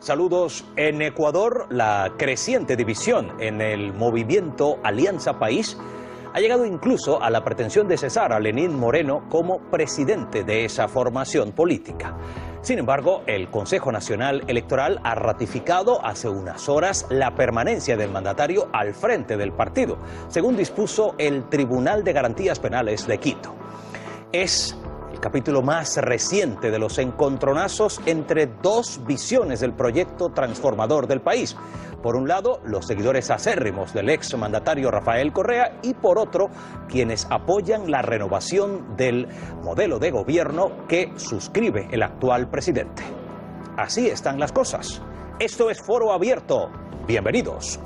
Saludos. En Ecuador, la creciente división en el movimiento Alianza País ha llegado incluso a la pretensión de cesar a Lenín Moreno como presidente de esa formación política. Sin embargo, el Consejo Nacional Electoral ha ratificado hace unas horas la permanencia del mandatario al frente del partido, según dispuso el Tribunal de Garantías Penales de Quito. Es el capítulo más reciente de los encontronazos entre dos visiones del proyecto transformador del país. Por un lado, los seguidores acérrimos del ex mandatario Rafael Correa y por otro, quienes apoyan la renovación del modelo de gobierno que suscribe el actual presidente. Así están las cosas. Esto es Foro Abierto. Bienvenidos.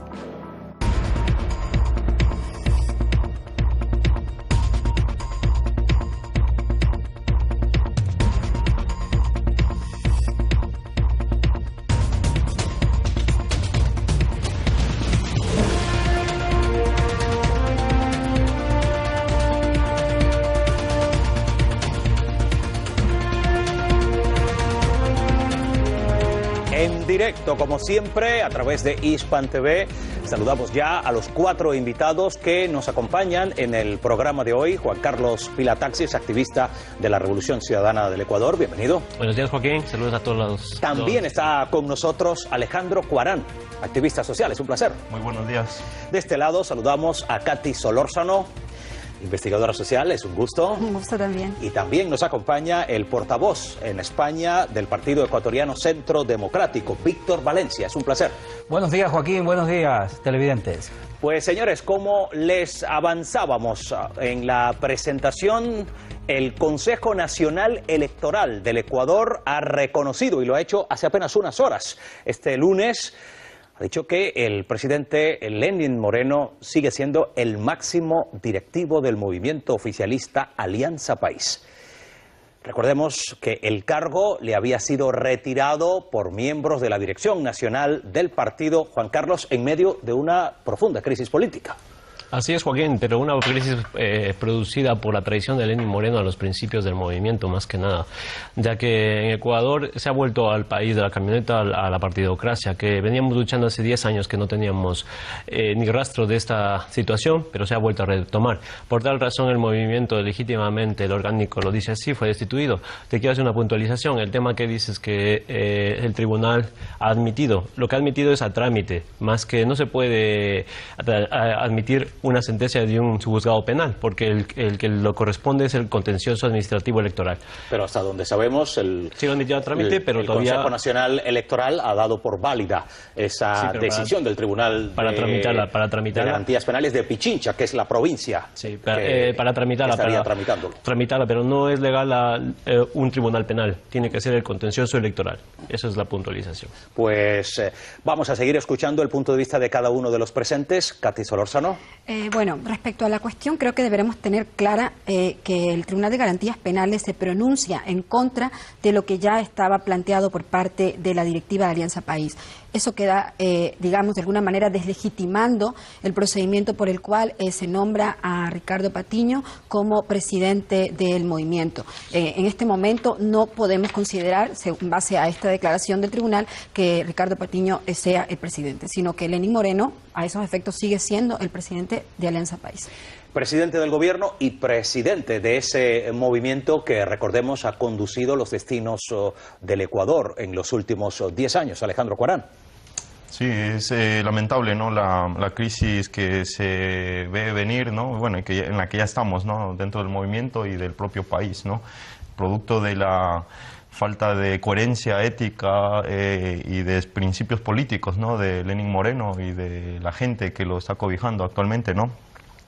En directo, como siempre, a través de Hispan TV, saludamos ya a los 4 invitados que nos acompañan en el programa de hoy. Juan Carlos Pilataxis, activista de la Revolución Ciudadana del Ecuador, bienvenido. Buenos días, Joaquín, saludos a todos los... También está con nosotros Alejandro Cuarán, activista social, es un placer. Muy buenos días. De este lado saludamos a Katy Solórzano, investigadora social, es un gusto. Un gusto también. Y también nos acompaña el portavoz en España del Partido Ecuatoriano Centro Democrático, Víctor Valencia, es un placer. Buenos días, Joaquín, buenos días, televidentes. Pues señores, como les avanzábamos en la presentación, el Consejo Nacional Electoral del Ecuador ha reconocido, y lo ha hecho hace apenas unas horas, este lunes, ha dicho que el presidente Lenín Moreno sigue siendo el máximo directivo del movimiento oficialista Alianza País. Recordemos que el cargo le había sido retirado por miembros de la dirección nacional del partido, Juan Carlos, en medio de una profunda crisis política. Así es, Joaquín, pero una crisis producida por la traición de Lenín Moreno a los principios del movimiento, más que nada, ya que en Ecuador se ha vuelto al país de la camioneta a la partidocracia, que veníamos luchando hace 10 años que no teníamos ni rastro de esta situación, pero se ha vuelto a retomar. Por tal razón, el movimiento legítimamente, el orgánico lo dice así, fue destituido. Te quiero hacer una puntualización. El tema que dices que el tribunal ha admitido, lo que ha admitido es a trámite, más que no se puede admitir una sentencia de un juzgado penal, porque el que lo corresponde es el contencioso administrativo electoral. Pero hasta donde sabemos, sí lo admitió a trámite, pero todavía... Consejo Nacional Electoral ha dado por válida esa decisión del Tribunal de Garantías Penales de Pichincha, que es la provincia. Sí, para tramitarla, pero no es legal un tribunal penal, tiene que ser el contencioso electoral. Esa es la puntualización. Pues vamos a seguir escuchando el punto de vista de cada uno de los presentes. Katy Solórzano. Bueno, respecto a la cuestión, creo que deberemos tener clara que el Tribunal de Garantías Penales se pronuncia en contra de lo que ya estaba planteado por parte de la directiva de Alianza País. Eso queda, digamos, de alguna manera deslegitimando el procedimiento por el cual se nombra a Ricardo Patiño como presidente del movimiento. En este momento no podemos considerar, en base a esta declaración del tribunal, que Ricardo Patiño sea el presidente, sino que Lenín Moreno, a esos efectos, sigue siendo el presidente de Alianza País. Presidente del gobierno y presidente de ese movimiento que, recordemos, ha conducido los destinos del Ecuador en los últimos 10 años. Alejandro Cuarán. Sí, es lamentable, ¿no? La crisis que se ve venir, ¿no? Bueno, en la que ya estamos, ¿no? Dentro del movimiento y del propio país, ¿no? Producto de la falta de coherencia ética y de principios políticos, ¿no? De Lenín Moreno y de la gente que lo está cobijando actualmente, ¿no?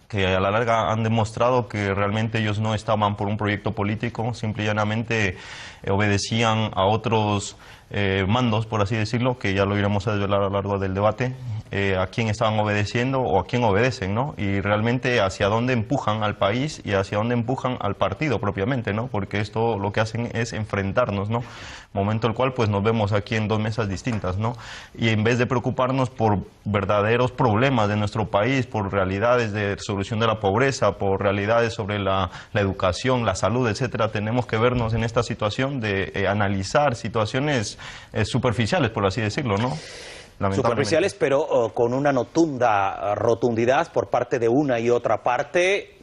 Que a la larga han demostrado que realmente ellos no estaban por un proyecto político, simple y llanamente obedecían a otros mandos, por así decirlo, que ya lo iremos a desvelar a lo largo del debate, a quién estaban obedeciendo o a quién obedecen, ¿no? Y realmente hacia dónde empujan al país y hacia dónde empujan al partido propiamente, ¿no? Porque esto lo que hacen es enfrentarnos, ¿no? Momento el cual pues nos vemos aquí en dos mesas distintas, ¿no? Y en vez de preocuparnos por verdaderos problemas de nuestro país, por realidades de solución de la pobreza, por realidades sobre la educación, la salud, etcétera, tenemos que vernos en esta situación de analizar situaciones superficiales, por así decirlo, ¿no? Superficiales, pero con una rotundidad por parte de una y otra parte,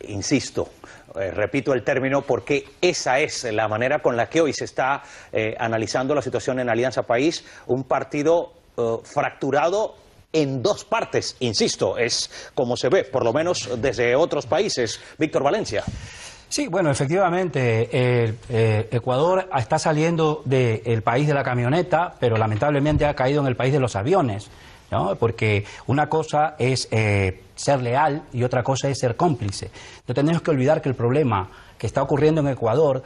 insisto, repito el término porque esa es la manera con la que hoy se está analizando la situación en Alianza País, un partido fracturado en dos partes, insisto, es como se ve, por lo menos desde otros países. Víctor Valencia. Sí, bueno, efectivamente, Ecuador está saliendo del país de la camioneta, pero lamentablemente ha caído en el país de los aviones, ¿no? Porque una cosa es ser leal y otra cosa es ser cómplice. No tenemos que olvidar que el problema que está ocurriendo en Ecuador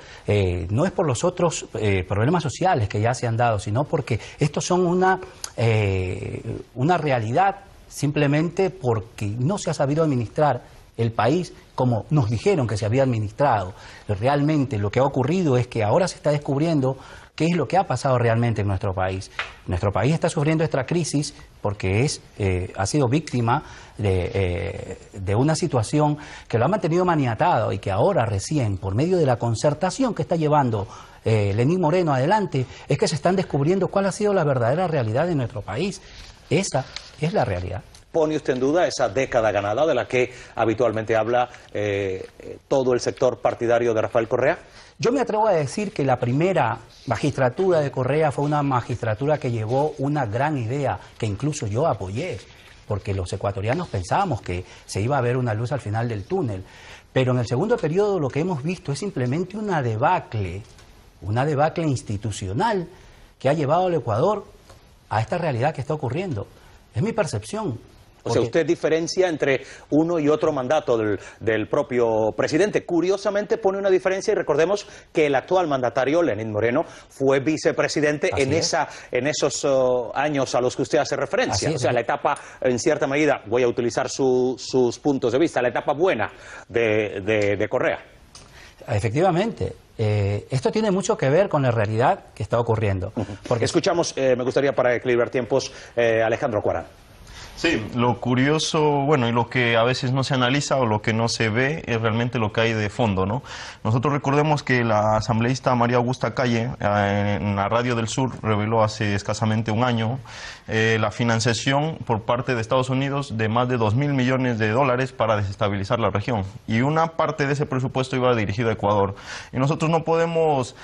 no es por los otros problemas sociales que ya se han dado, sino porque estos son una realidad simplemente porque no se ha sabido administrar el país como nos dijeron que se había administrado. Realmente lo que ha ocurrido es que ahora se está descubriendo qué es lo que ha pasado realmente en nuestro país. Nuestro país está sufriendo esta crisis porque ha sido víctima de una situación que lo ha mantenido maniatado y que ahora recién, por medio de la concertación que está llevando Lenín Moreno adelante, es que se están descubriendo cuál ha sido la verdadera realidad de nuestro país. Esa es la realidad. ¿Pone usted en duda esa década ganada de la que habitualmente habla todo el sector partidario de Rafael Correa? Yo me atrevo a decir que la primera magistratura de Correa fue una magistratura que llevó una gran idea, que incluso yo apoyé, porque los ecuatorianos pensábamos que se iba a ver una luz al final del túnel. Pero en el segundo periodo lo que hemos visto es simplemente una debacle institucional que ha llevado al Ecuador a esta realidad que está ocurriendo. Es mi percepción. O sea, usted diferencia entre uno y otro mandato del propio presidente. Curiosamente pone una diferencia y recordemos que el actual mandatario, Lenín Moreno, fue vicepresidente en esos años a los que usted hace referencia. O sea, la etapa, en cierta medida, voy a utilizar sus puntos de vista, la etapa buena de Correa. Efectivamente. Esto tiene mucho que ver con la realidad que está ocurriendo. Porque escuchamos, me gustaría para equilibrar tiempos, Alejandro Cuarán. Sí, lo curioso, bueno, y lo que a veces no se analiza o lo que no se ve es realmente lo que hay de fondo, ¿no? Nosotros recordemos que la asambleísta María Augusta Calle en la Radio del Sur reveló hace escasamente un año la financiación por parte de Estados Unidos de más de 2.000 millones de dólares para desestabilizar la región. Y una parte de ese presupuesto iba dirigido a Ecuador. Y nosotros no podemos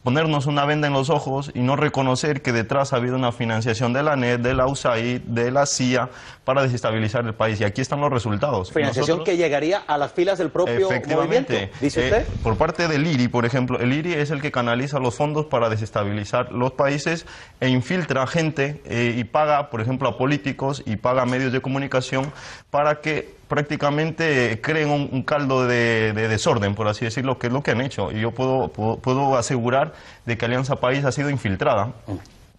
ponernos una venda en los ojos y no reconocer que detrás ha habido una financiación de la ANED, de la USAID, de la CIA para desestabilizar el país. Y aquí están los resultados. Financiación que llegaría a las filas del propio movimiento, ¿dice usted? Por parte del IRI, por ejemplo. El IRI es el que canaliza los fondos para desestabilizar los países e infiltra gente y paga, por ejemplo, a políticos y paga a medios de comunicación para que prácticamente creen un caldo de desorden, por así decirlo, que es lo que han hecho. Y yo puedo asegurar de que Alianza País ha sido infiltrada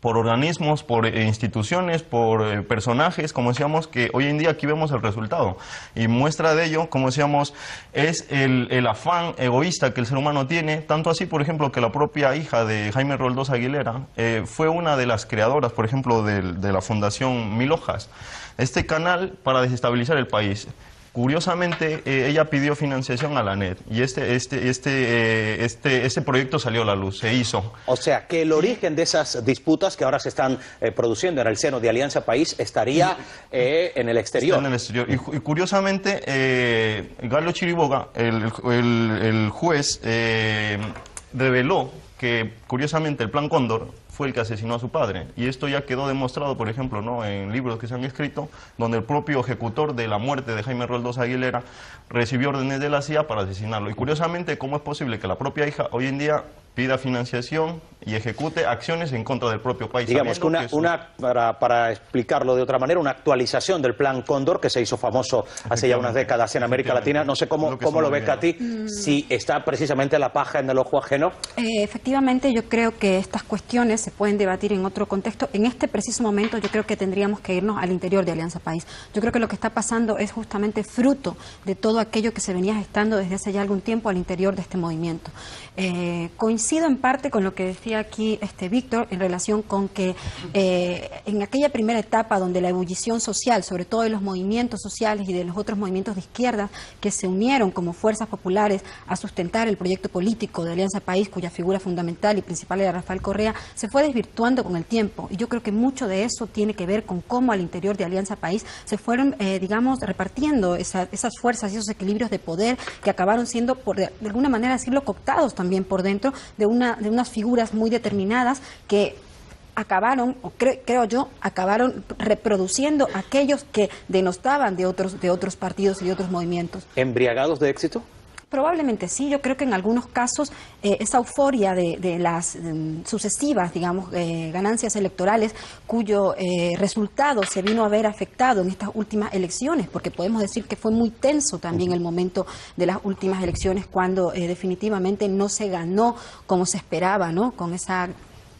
por organismos, por instituciones, por personajes, como decíamos, que hoy en día aquí vemos el resultado. Y muestra de ello, como decíamos, es el afán egoísta que el ser humano tiene, tanto así, por ejemplo, que la propia hija de Jaime Roldós Aguilera fue una de las creadoras, por ejemplo, de la Fundación Mil Hojas, este canal para desestabilizar el país. Curiosamente, ella pidió financiación a la ANED y este proyecto salió a la luz, se hizo. O sea, que el origen de esas disputas que ahora se están produciendo en el seno de Alianza País estaría en el exterior. Está en el exterior. Y curiosamente, Galo Chiriboga, el juez, reveló que, curiosamente, el Plan Cóndor fue el que asesinó a su padre. Y esto ya quedó demostrado, por ejemplo, ¿no?, en libros que se han escrito, donde el propio ejecutor de la muerte de Jaime Roldós Aguilera recibió órdenes de la CIA para asesinarlo. Y curiosamente, ¿cómo es posible que la propia hija hoy en día pida financiación y ejecute acciones en contra del propio país? Digamos que para explicarlo de otra manera, una actualización del Plan Cóndor que se hizo famoso hace ya unas décadas en América Latina. No sé cómo lo ve Katy, si está precisamente la paja en el ojo ajeno. Efectivamente, yo creo que estas cuestiones se pueden debatir en otro contexto. En este preciso momento yo creo que tendríamos que irnos al interior de Alianza País. Yo creo que lo que está pasando es justamente fruto de todo aquello que se venía gestando desde hace ya algún tiempo al interior de este movimiento. Coincido en parte con lo que decía aquí Víctor en relación con que en aquella primera etapa donde la ebullición social, sobre todo de los movimientos sociales y de los otros movimientos de izquierda que se unieron como fuerzas populares a sustentar el proyecto político de Alianza País, cuya figura fundamental y principal era Rafael Correa, se fue desvirtuando con el tiempo. Y yo creo que mucho de eso tiene que ver con cómo al interior de Alianza País se fueron, digamos, repartiendo esas fuerzas y esos equilibrios de poder que acabaron siendo, de alguna manera decirlo, cooptados también por dentro de unas figuras muy determinadas que acabaron, o creo yo, acabaron reproduciendo aquellos que denostaban de otros partidos y de otros movimientos. ¿Embriagados de éxito? Probablemente sí. Yo creo que en algunos casos esa euforia de las sucesivas, digamos, ganancias electorales, cuyo resultado se vino a ver afectado en estas últimas elecciones, porque podemos decir que fue muy tenso también el momento de las últimas elecciones, cuando definitivamente no se ganó como se esperaba, ¿no? Con esa,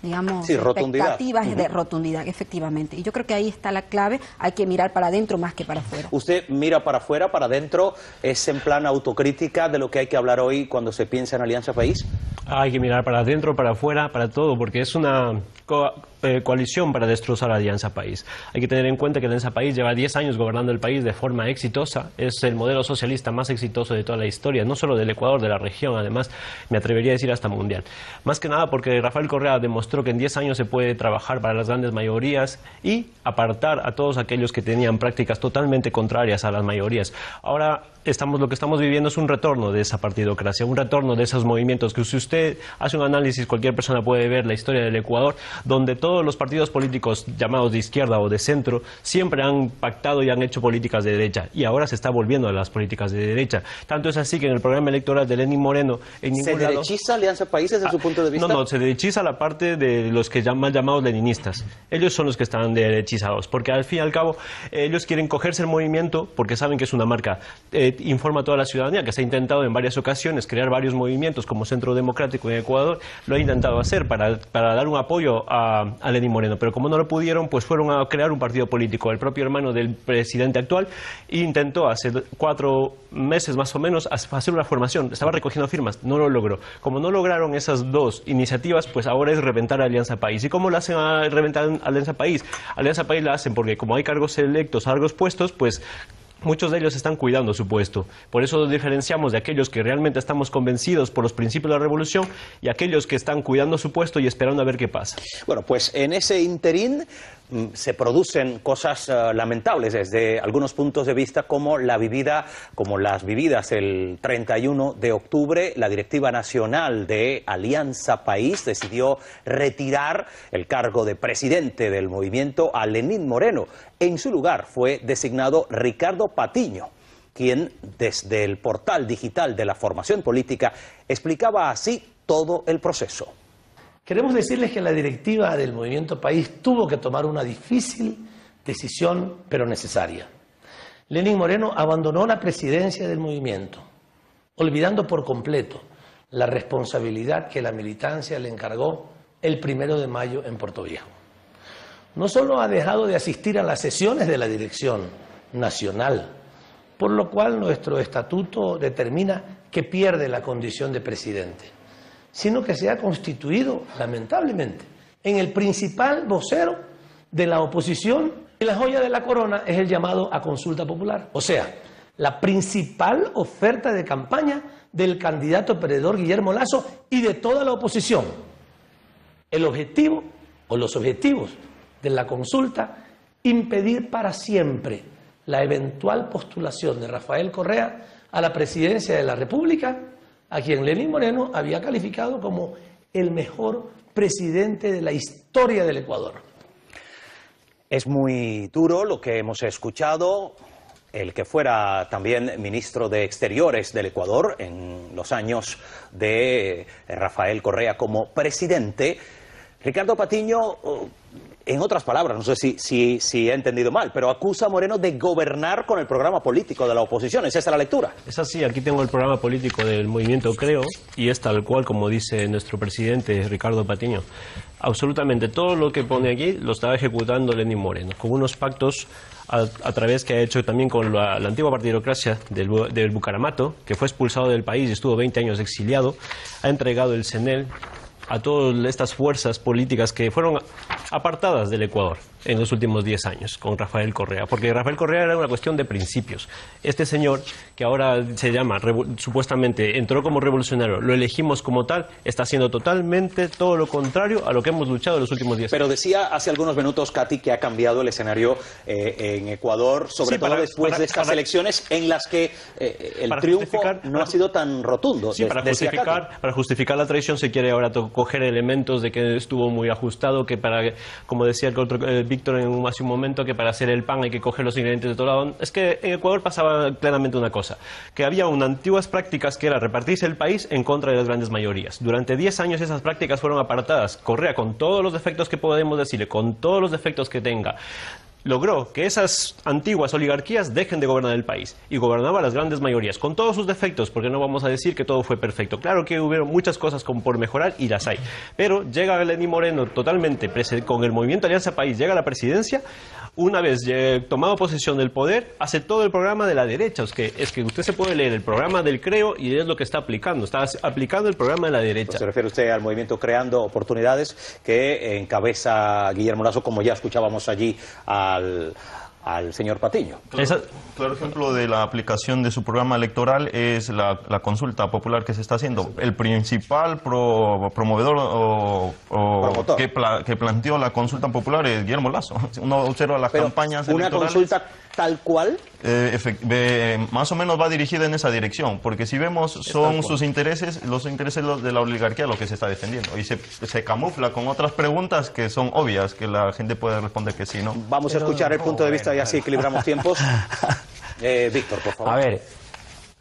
digamos, sí, rotundidad. Expectativas de rotundidad, efectivamente. Y yo creo que ahí está la clave. Hay que mirar para adentro más que para afuera. Usted mira para afuera, para adentro, ¿es en plan autocrítica de lo que hay que hablar hoy cuando se piensa en Alianza País? Hay que mirar para adentro, para afuera, para todo, porque es una coalición para destrozar a Alianza País. Hay que tener en cuenta que Alianza País lleva 10 años gobernando el país de forma exitosa. Es el modelo socialista más exitoso de toda la historia, no solo del Ecuador, de la región, además, me atrevería a decir hasta mundial. Más que nada porque Rafael Correa demostró que en 10 años se puede trabajar para las grandes mayorías y apartar a todos aquellos que tenían prácticas totalmente contrarias a las mayorías. Ahora lo que estamos viviendo es un retorno de esa partidocracia, un retorno de esos movimientos que si usted hace un análisis, cualquier persona puede ver la historia del Ecuador, donde todos los partidos políticos llamados de izquierda o de centro siempre han pactado y han hecho políticas de derecha, y ahora se está volviendo a las políticas de derecha. Tanto es así que en el programa electoral de Lenín Moreno, en ningún ¿Se derechiza Alianza País desde su punto de vista? No, se derechiza la parte de los que llaman llamados leninistas. Ellos son los que están derechizados, porque al fin y al cabo ellos quieren cogerse el movimiento porque saben que es una marca. Informa a toda la ciudadanía que se ha intentado en varias ocasiones crear varios movimientos como Centro Democrático en Ecuador, lo ha intentado hacer para dar un apoyo a Lenín Moreno, pero como no lo pudieron, pues fueron a crear un partido político. El propio hermano del presidente actual intentó hace 4 meses más o menos hacer una formación, estaba recogiendo firmas, no lo logró. Como no lograron esas dos iniciativas, pues ahora es reventar a Alianza País. ¿Y cómo lo hacen a reventar a Alianza País? Alianza País la hacen porque como hay cargos electos, cargos puestos, pues muchos de ellos están cuidando su puesto. Por eso nos diferenciamos de aquellos que realmente estamos convencidos por los principios de la revolución y aquellos que están cuidando su puesto y esperando a ver qué pasa. Bueno, pues en ese interín se producen cosas lamentables desde algunos puntos de vista, como las vividas el 31 de octubre. La directiva nacional de Alianza País decidió retirar el cargo de presidente del movimiento a Lenín Moreno. En su lugar fue designado Ricardo Patiño, quien desde el portal digital de la formación política explicaba así todo el proceso. Queremos decirles que la directiva del Movimiento País tuvo que tomar una difícil decisión, pero necesaria. Lenín Moreno abandonó la presidencia del movimiento, olvidando por completo la responsabilidad que la militancia le encargó el 1 de mayo en Puerto Viejo. No solo ha dejado de asistir a las sesiones de la dirección nacional, por lo cual nuestro estatuto determina que pierde la condición de presidente, sino que se ha constituido, lamentablemente, en el principal vocero de la oposición. Y la joya de la corona es el llamado a consulta popular. O sea, la principal oferta de campaña del candidato perdedor Guillermo Lasso y de toda la oposición. El objetivo, o los objetivos de la consulta, impedir para siempre la eventual postulación de Rafael Correa a la presidencia de la República, a quien Lenín Moreno había calificado como el mejor presidente de la historia del Ecuador. Es muy duro lo que hemos escuchado. El que fuera también ministro de Exteriores del Ecuador en los años de Rafael Correa como presidente, Ricardo Patiño, En otras palabras, no sé si he entendido mal, pero acusa a Moreno de gobernar con el programa político de la oposición. ¿Es esa la lectura? Es así, aquí tengo el programa político del movimiento Creo y es tal cual como dice nuestro presidente Ricardo Patiño. Absolutamente todo lo que pone aquí lo estaba ejecutando Lenín Moreno, con unos pactos a través que ha hecho también con la antigua partidocracia del Bucaramato, que fue expulsado del país y estuvo 20 años exiliado, ha entregado el CNEL a todas estas fuerzas políticas que fueron apartadas del Ecuador en los últimos 10 años con Rafael Correa, porque Rafael Correa era una cuestión de principios. Este señor, que ahora se llama, supuestamente entró como revolucionario, lo elegimos como tal, está haciendo totalmente todo lo contrario a lo que hemos luchado en los últimos 10 años. Pero decía hace algunos minutos, Katy, que ha cambiado el escenario en Ecuador, sobre todo después de estas elecciones en las que el triunfo no ha sido tan rotundo. Sí, para justificar la traición se quiere ahora coger elementos de que estuvo muy ajustado, que para, como decía Víctor hace un momento, que para hacer el pan hay que coger los ingredientes de todo lado. Es que en Ecuador pasaba claramente una cosa, que había unas antiguas prácticas que era repartirse el país en contra de las grandes mayorías. Durante 10 años esas prácticas fueron apartadas. Correa, con todos los defectos que podemos decirle, con todos los defectos que tenga, logró que esas antiguas oligarquías dejen de gobernar el país y gobernaba a las grandes mayorías, con todos sus defectos, porque no vamos a decir que todo fue perfecto. Claro que hubieron muchas cosas por mejorar y las hay, pero llega Lenín Moreno totalmente con el movimiento Alianza País, llega a la presidencia. Una vez tomado posesión del poder, hace todo el programa de la derecha. Es que usted se puede leer el programa del Creo y es lo que está aplicando. Está aplicando el programa de la derecha. Pues se refiere usted al movimiento Creando Oportunidades que encabeza Guillermo Lasso, como ya escuchábamos allí al señor Patiño. Claro ejemplo de la aplicación de su programa electoral es la consulta popular que se está haciendo. El principal promovedor que planteó la consulta popular es Guillermo Lasso. Uno observa las campañas electorales. ¿Una consulta tal cual? Más o menos va dirigida en esa dirección, porque si vemos son sus intereses, los intereses de la oligarquía lo que se está defendiendo, y se camufla con otras preguntas que son obvias, que la gente puede responder que sí, ¿no? Vamos a escuchar el punto de vista y así equilibramos tiempos. Víctor, por favor. A ver,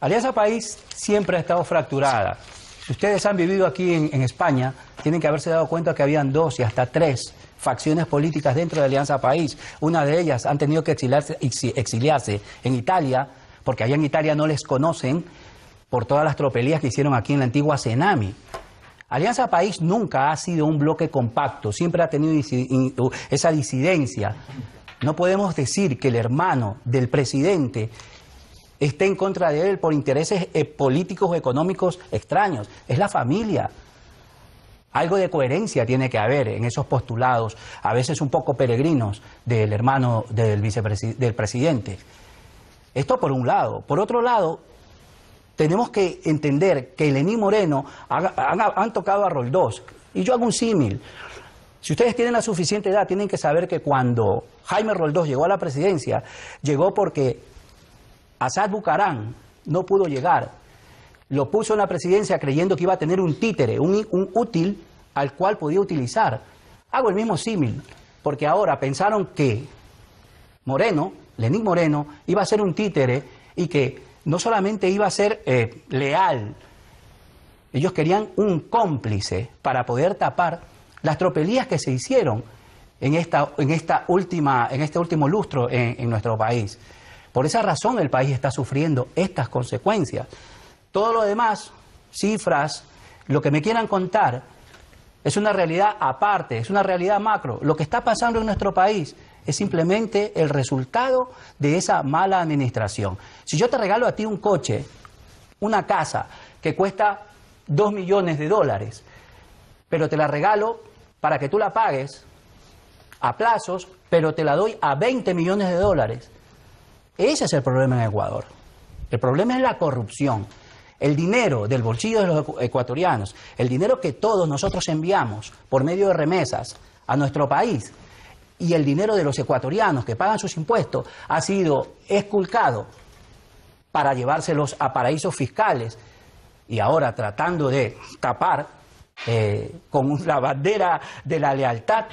Alianza País siempre ha estado fracturada. Si ustedes han vivido aquí en España, tienen que haberse dado cuenta que habían 2 y hasta 3 facciones políticas dentro de Alianza País. Una de ellas han tenido que exiliarse en Italia, porque allá en Italia no les conocen por todas las tropelías que hicieron aquí en la antigua Senami. Alianza País nunca ha sido un bloque compacto, siempre ha tenido esa disidencia. No podemos decir que el hermano del presidente esté en contra de él por intereses políticos o económicos extraños. Es la familia. Algo de coherencia tiene que haber en esos postulados, a veces un poco peregrinos, del hermano del presidente. Esto por un lado. Por otro lado, tenemos que entender que Lenín Moreno han tocado a Roldós. Y yo hago un símil. Si ustedes tienen la suficiente edad, tienen que saber que cuando Jaime Roldós llegó a la presidencia, llegó porque Assad Bucaram no pudo llegar. Lo puso en la presidencia creyendo que iba a tener un títere, un útil al cual podía utilizar. Hago el mismo símil, porque ahora pensaron que Lenín Moreno, iba a ser un títere y que no solamente iba a ser leal, ellos querían un cómplice para poder tapar las tropelías que se hicieron en este último lustro en nuestro país. Por esa razón el país está sufriendo estas consecuencias. Todo lo demás, cifras, lo que me quieran contar, es una realidad aparte, es una realidad macro. Lo que está pasando en nuestro país es simplemente el resultado de esa mala administración. Si yo te regalo a ti un coche, una casa que cuesta $2 millones, pero te la regalo para que tú la pagues a plazos, pero te la doy a $20 millones. Ese es el problema en Ecuador. El problema es la corrupción. El dinero del bolsillo de los ecuatorianos, el dinero que todos nosotros enviamos por medio de remesas a nuestro país, y el dinero de los ecuatorianos que pagan sus impuestos ha sido esculcado para llevárselos a paraísos fiscales, y ahora tratando de tapar con la bandera de la lealtad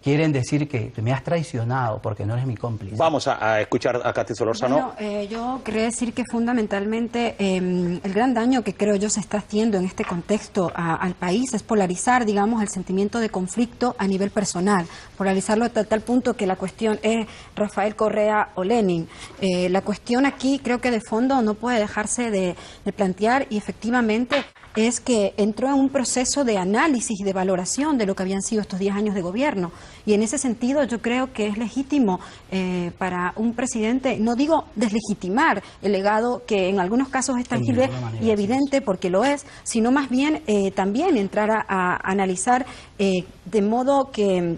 quieren decir que me has traicionado porque no eres mi cómplice. Vamos a escuchar a Katy Solórzano. Bueno, yo quería decir que fundamentalmente el gran daño que creo yo se está haciendo en este contexto al país es polarizar, digamos, el sentimiento de conflicto a nivel personal, polarizarlo hasta tal punto que la cuestión es Rafael Correa o Lenin. La cuestión aquí creo que de fondo no puede dejarse de plantear, y efectivamente es que entró en un proceso de análisis y de valoración de lo que habían sido estos 10 años de gobierno. Y en ese sentido yo creo que es legítimo para un presidente, no digo deslegitimar el legado que en algunos casos es tangible y evidente porque lo es, sino más bien también entrar a analizar de modo que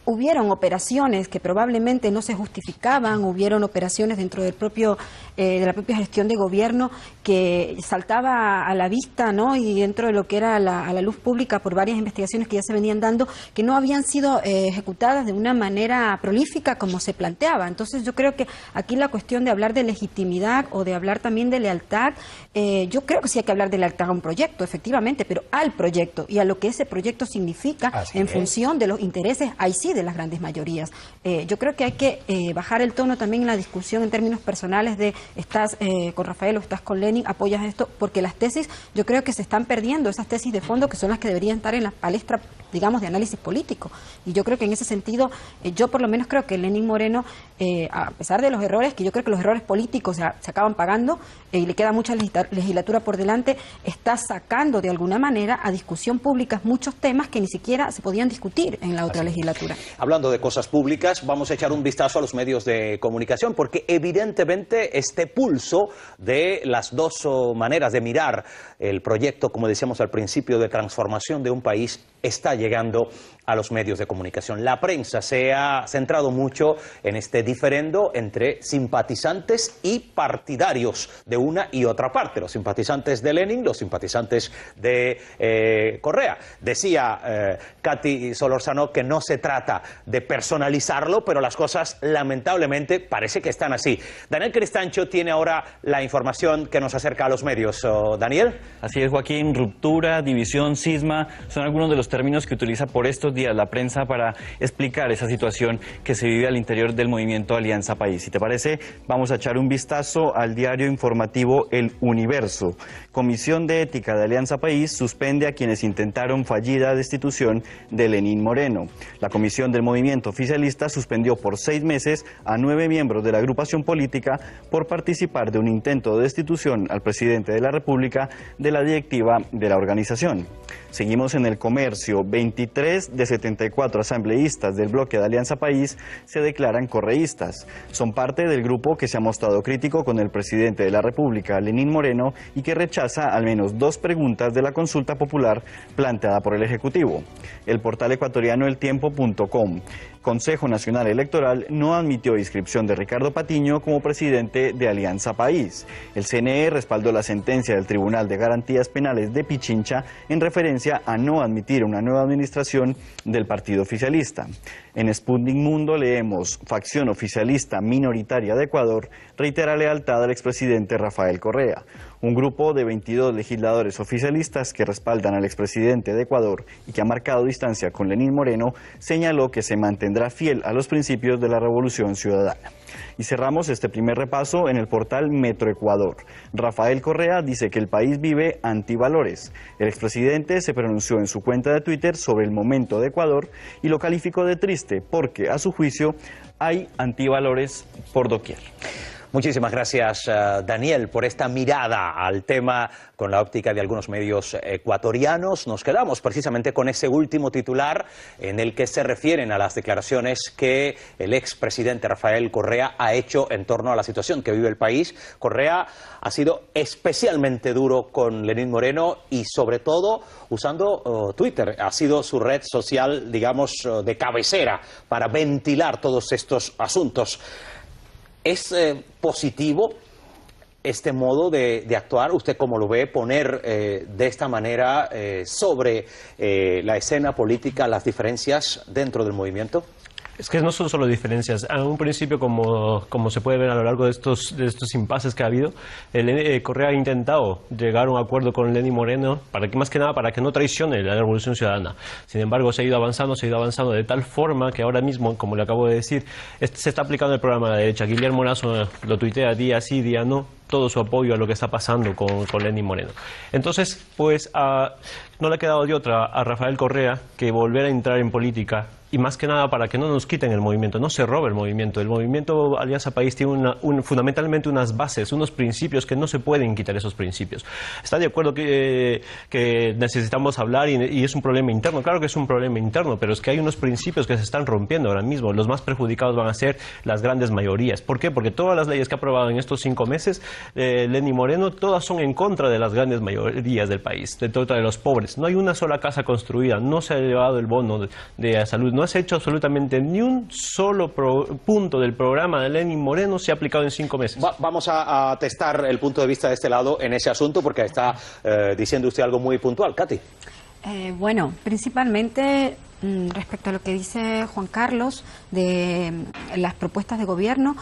hubieron operaciones que probablemente no se justificaban, hubieron operaciones dentro del propio de la propia gestión de gobierno que saltaba a la vista, ¿no? Y dentro de lo que era a la luz pública por varias investigaciones que ya se venían dando, que no habían sido ejecutadas de una manera prolífica como se planteaba. Entonces yo creo que aquí la cuestión de hablar de legitimidad o de hablar también de lealtad, yo creo que sí hay que hablar de lealtad a un proyecto, efectivamente, pero al proyecto y a lo que ese proyecto significa función de los intereses, ahí sí, de las grandes mayorías. Yo creo que hay que bajar el tono también en la discusión en términos personales de estás con Rafael o estás con Lenin, apoyas esto, porque las tesis yo creo que se están perdiendo, esas tesis de fondo que son las que deberían estar en la palestra, digamos, de análisis político. Y yo creo que en ese sentido, yo por lo menos creo que Lenín Moreno, a pesar de los errores, que yo creo que los errores políticos se acaban pagando y le queda mucha legislatura por delante, está sacando de alguna manera a discusión pública muchos temas que ni siquiera se podían discutir en la otra legislatura. Hablando de cosas públicas, vamos a echar un vistazo a los medios de comunicación, porque evidentemente este pulso de las dos maneras de mirar el proyecto, como decíamos al principio, de transformación de un país, está llegando a los medios de comunicación. La prensa se ha centrado mucho en este diferendo entre simpatizantes y partidarios de una y otra parte, los simpatizantes de Lenin, los simpatizantes de Correa. Decía Katy Solórzano que no se trata de personalizarlo, pero las cosas lamentablemente parece que están así. Daniel Cristancho tiene ahora la información que nos acerca a los medios. Daniel. Así es, Joaquín. Ruptura, división, cisma, son algunos de los términos que utiliza por estos días la prensa para explicar esa situación que se vive al interior del movimiento Alianza País. Si te parece, vamos a echar un vistazo al diario informativo El Universo. Comisión de Ética de Alianza País suspende a quienes intentaron fallida destitución de Lenín Moreno. La comisión del movimiento oficialista suspendió por 6 meses a 9 miembros de la agrupación política por participar de un intento de destitución al presidente de la República de la directiva de la organización. Seguimos en El Comercio. 23 de 74 asambleístas del bloque de Alianza País se declaran correístas. Son parte del grupo que se ha mostrado crítico con el presidente de la República, Lenín Moreno, y que rechaza al menos 2 preguntas de la consulta popular planteada por el Ejecutivo. El portal ecuatoriano eltiempo.com. Consejo Nacional Electoral no admitió inscripción de Ricardo Patiño como presidente de Alianza País. El CNE respaldó la sentencia del Tribunal de Garantías Penales de Pichincha en referencia a no admitir una nueva administración del partido oficialista. En Sputnik Mundo leemos: facción oficialista minoritaria de Ecuador reitera lealtad al expresidente Rafael Correa. Un grupo de 22 legisladores oficialistas que respaldan al expresidente de Ecuador y que ha marcado distancia con Lenín Moreno señaló que se mantendrá fiel a los principios de la Revolución Ciudadana. Y cerramos este primer repaso en el portal Metro Ecuador. Rafael Correa dice que el país vive antivalores. El expresidente se pronunció en su cuenta de Twitter sobre el momento de Ecuador y lo calificó de triste porque, a su juicio, hay antivalores por doquier. Muchísimas gracias, Daniel, por esta mirada al tema con la óptica de algunos medios ecuatorianos. Nos quedamos precisamente con ese último titular en el que se refieren a las declaraciones que el expresidente Rafael Correa ha hecho en torno a la situación que vive el país. Correa ha sido especialmente duro con Lenín Moreno y sobre todo usando Twitter. Ha sido su red social, digamos, de cabecera para ventilar todos estos asuntos. ¿Es positivo este modo de actuar? ¿Usted cómo lo ve, poner de esta manera sobre la escena política las diferencias dentro del movimiento? Es que no son solo diferencias. A un principio, como se puede ver a lo largo de estos impases que ha habido, Correa ha intentado llegar a un acuerdo con Lenín Moreno, más que nada para que no traicione la Revolución Ciudadana. Sin embargo, se ha ido avanzando de tal forma que ahora mismo, como le acabo de decir, se está aplicando el programa de la derecha. Guillermo Lasso lo tuitea día sí, día no, todo su apoyo a lo que está pasando con Lenín Moreno. Entonces, pues no le ha quedado de otra a Rafael Correa que volver a entrar en política, y más que nada para que no nos quiten el movimiento, no se robe el movimiento. El movimiento Alianza País tiene fundamentalmente unas bases, unos principios que no se pueden quitar esos principios. Está de acuerdo que necesitamos hablar y es un problema interno, claro que es un problema interno, pero es que hay unos principios que se están rompiendo ahora mismo. Los más perjudicados van a ser las grandes mayorías. ¿Por qué? Porque todas las leyes que ha aprobado en estos 5 meses Lenín Moreno, todas son en contra de las grandes mayorías del país, de los pobres. No hay una sola casa construida, no se ha elevado el bono de salud, no se ha hecho absolutamente ni un solo punto del programa de Lenín Moreno se ha aplicado en 5 meses. Vamos a testar el punto de vista de este lado en ese asunto, porque está diciendo usted algo muy puntual. Katy. Bueno, principalmente respecto a lo que dice Juan Carlos de las propuestas de gobierno,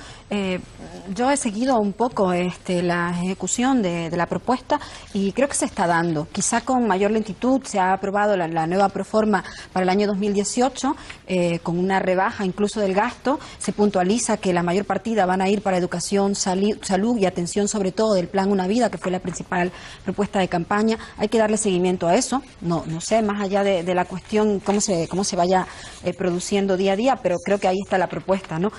yo he seguido un poco la ejecución de la propuesta y creo que se está dando. Quizá con mayor lentitud. Se ha aprobado la nueva proforma para el año 2018 con una rebaja incluso del gasto. Se puntualiza que la mayor partida van a ir para educación, salud y atención, sobre todo del Plan Una Vida, que fue la principal propuesta de campaña. Hay que darle seguimiento a eso. No sé, más allá de la cuestión cómo se vaya produciendo día a día, pero creo que ahí está la propuesta, ¿no?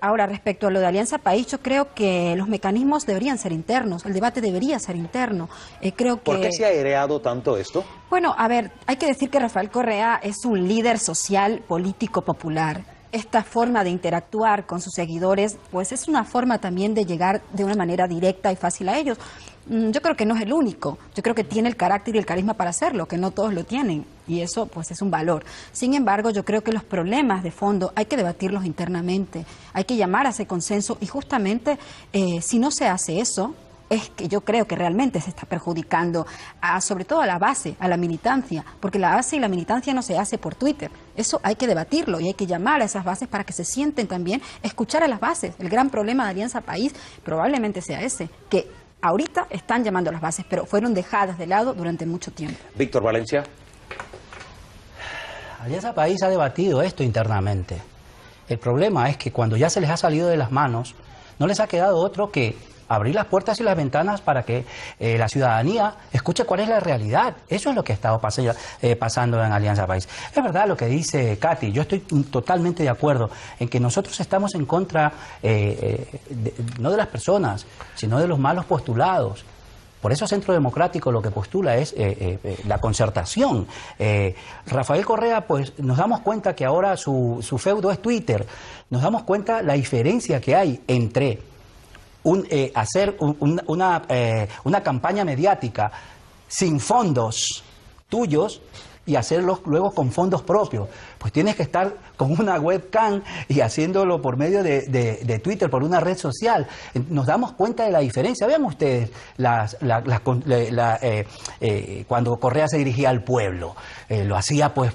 Ahora, respecto a lo de Alianza País, yo creo que los mecanismos deberían ser internos, el debate debería ser interno. Creo que... ¿Por qué se ha aireado tanto esto? Bueno, a ver, hay que decir que Rafael Correa es un líder social, político, popular. Esta forma de interactuar con sus seguidores, pues es una forma también de llegar de una manera directa y fácil a ellos. Yo creo que no es el único, yo creo que tiene el carácter y el carisma para hacerlo, que no todos lo tienen, y eso pues es un valor. Sin embargo, yo creo que los problemas de fondo hay que debatirlos internamente, hay que llamar a ese consenso, y justamente si no se hace eso, es que yo creo que realmente se está perjudicando sobre todo a la base, a la militancia, porque la base y la militancia no se hace por Twitter. Eso hay que debatirlo y hay que llamar a esas bases para que se sienten también, escuchar a las bases. El gran problema de Alianza País probablemente sea ese, que ahorita están llamando a las bases, pero fueron dejadas de lado durante mucho tiempo. Víctor Valencia. Alianza País ha debatido esto internamente. El problema es que cuando ya se les ha salido de las manos, no les ha quedado otro que abrir las puertas y las ventanas para que la ciudadanía escuche cuál es la realidad. Eso es lo que ha estado pasando en Alianza País. Es verdad lo que dice Katy, yo estoy totalmente de acuerdo en que nosotros estamos en contra no de las personas, sino de los malos postulados. Por eso Centro Democrático lo que postula es la concertación. Rafael Correa, pues nos damos cuenta que ahora su feudo es Twitter. Nos damos cuenta la diferencia que hay entre hacer una campaña mediática sin fondos tuyos y hacerlo luego con fondos propios. Pues tienes que estar con una webcam y haciéndolo por medio de Twitter, por una red social. Nos damos cuenta de la diferencia. Vean ustedes cuando Correa se dirigía al pueblo. Lo hacía pues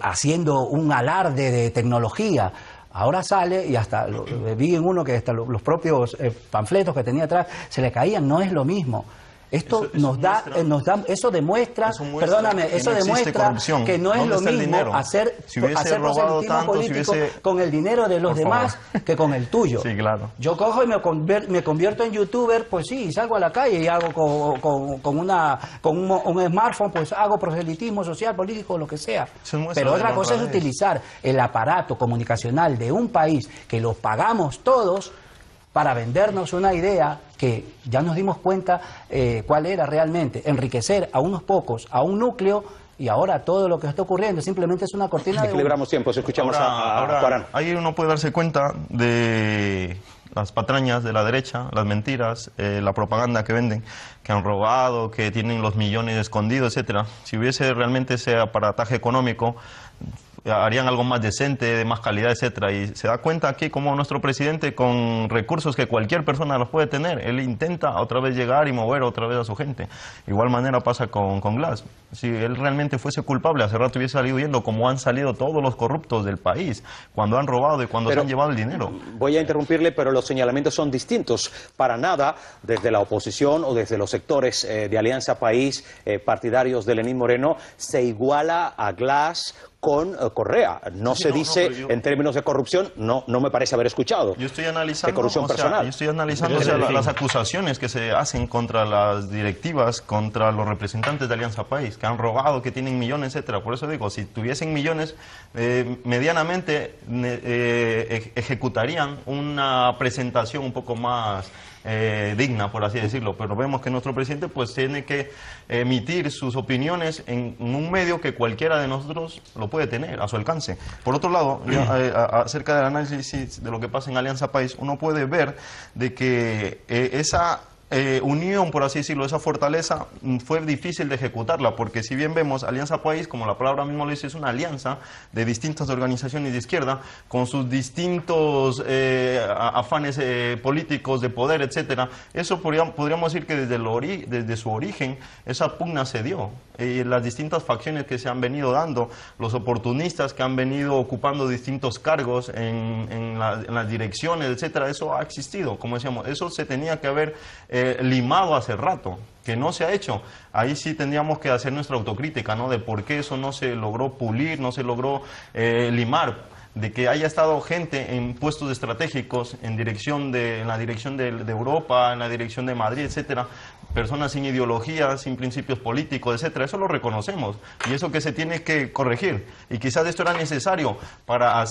haciendo un alarde de tecnología. Ahora sale y hasta vi en uno que hasta los propios panfletos que tenía atrás se le caían. No es lo mismo. Esto eso demuestra, perdóname, eso demuestra que no es lo mismo hacer proselitismo político con el dinero de los demás que con el tuyo. Sí, claro. Yo cojo y me convierto en youtuber, pues sí, salgo a la calle y hago con un smartphone, pues hago proselitismo social, político, lo que sea. Pero otra cosa es utilizar el aparato comunicacional de un país que lo pagamos todos para vendernos una idea que ya nos dimos cuenta cuál era realmente, enriquecer a unos pocos, a un núcleo, y ahora todo lo que está ocurriendo simplemente es una cortina de... Equilibramos tiempos, escuchamos a Juan. Ahí uno puede darse cuenta de las patrañas de la derecha, las mentiras, la propaganda que venden, que han robado, que tienen los millones escondidos, etcétera. Si hubiese realmente ese aparataje económico, harían algo más decente, de más calidad, etcétera. Y se da cuenta aquí como nuestro presidente, con recursos que cualquier persona los puede tener, él intenta otra vez llegar y mover otra vez a su gente. Igual manera pasa con Glass. Si él realmente fuese culpable, hace rato hubiese salido huyendo, como han salido todos los corruptos del país, cuando han robado y cuando se han llevado el dinero. Voy a interrumpirle, pero los señalamientos son distintos. Para nada, desde la oposición o desde los sectores de Alianza País, partidarios de Lenín Moreno, se iguala a Glass con Correa. No se dice en términos de corrupción, no me parece haber escuchado. Yo estoy analizando, de corrupción personal. Yo estoy analizando las acusaciones que se hacen contra las directivas, contra los representantes de Alianza País, que han robado, que tienen millones, etcétera. Por eso digo, si tuviesen millones, medianamente ejecutarían una presentación un poco más digna, por así decirlo, pero vemos que nuestro presidente pues tiene que emitir sus opiniones en un medio que cualquiera de nosotros lo puede tener a su alcance. Por otro lado, acerca del análisis de lo que pasa en Alianza País, uno puede ver de que esa unión, por así decirlo, esa fortaleza fue difícil de ejecutarla, porque si bien vemos Alianza País, como la palabra mismo lo dice, es una alianza de distintas organizaciones de izquierda, con sus distintos afanes políticos de poder, etcétera. Eso podríamos decir que desde su origen esa pugna se dio. Las distintas facciones que se han venido dando, los oportunistas que han venido ocupando distintos cargos en las direcciones, etcétera, eso ha existido, como decíamos, eso se tenía que haber limado hace rato, que no se ha hecho. Ahí sí tendríamos que hacer nuestra autocrítica, ¿no?, de por qué eso no se logró pulir, no se logró limar, de que haya estado gente en puestos estratégicos en la dirección de Europa, en la dirección de Madrid, etcétera, personas sin ideología, sin principios políticos, etcétera. Eso lo reconocemos y eso que se tiene que corregir. Y quizás esto era necesario para